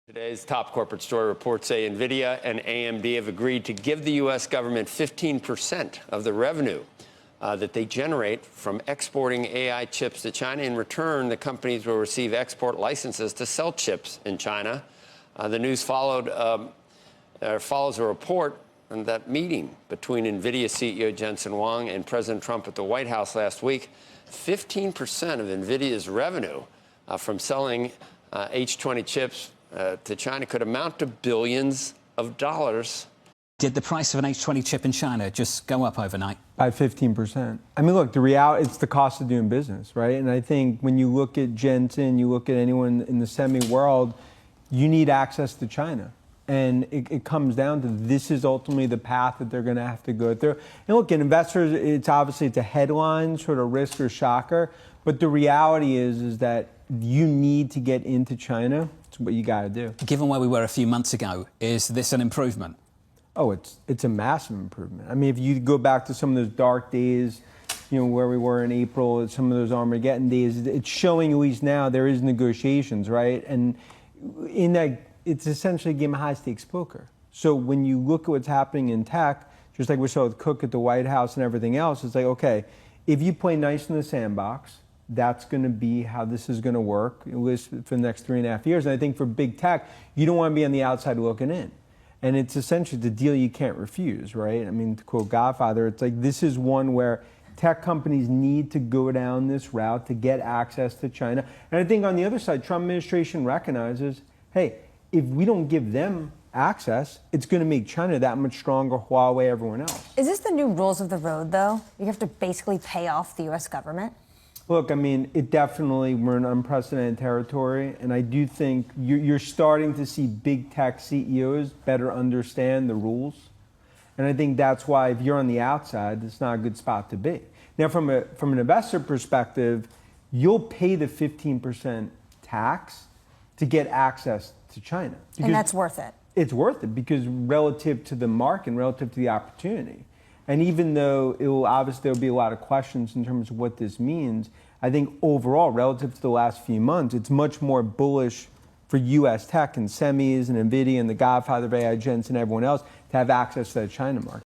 Today's top corporate story reports say NVIDIA and AMD have agreed to give the U.S. government 15% of the revenue that they generate from exporting AI chips to China. In return, the companies will receive export licenses to sell chips in China. The news follows a report on that meeting between NVIDIA CEO Jensen Huang and President Trump at the White House last week. 15% of NVIDIA's revenue from selling H20 chips to China could amount to billions of dollars. Did the price of an H20 chip in China just go up overnight? By 15%. I mean, look, the reality, it's the cost of doing business, right? And I think when you look at Jensen, you look at anyone in the semi world, you need access to China. And it comes down to this is ultimately the path that they're going to have to go through. And look, in investors, it's a headline sort of risk or shocker. But the reality is that you need to get into China. It's what you got to do. Given where we were a few months ago, is this an improvement? Oh, it's a massive improvement. I mean, if you go back to some of those dark days, you know, where we were in April, some of those Armageddon days, it's showing at least now there is negotiations, right? And in that, it's essentially a game of high-stakes poker. So when you look at what's happening in tech, just like we saw with Cook at the White House and everything else, it's like, okay, if you play nice in the sandbox, that's going to be how this is going to work, at least for the next 3.5 years. And I think for big tech, you don't want to be on the outside looking in. And it's essentially the deal you can't refuse, right? I mean, to quote Godfather, it's like this is one where tech companies need to go down this route to get access to China. And I think on the other side, Trump administration recognizes, hey, if we don't give them access, it's going to make China that much stronger, Huawei, everyone else. Is this the new rules of the road, though? You have to basically pay off the U.S. government? Look, I mean, we're in unprecedented territory, and I do think you're starting to see big tech CEOs better understand the rules. And I think that's why if you're on the outside, it's not a good spot to be. Now, from an investor perspective, you'll pay the 15% tax to get access to China. And that's worth it. It's worth it because relative to the market and relative to the opportunity. And even though there'll be a lot of questions in terms of what this means, I think overall, relative to the last few months, it's much more bullish for U.S. tech and semis and NVIDIA and the Godfather of AI, Jensen, and everyone else to have access to that China market.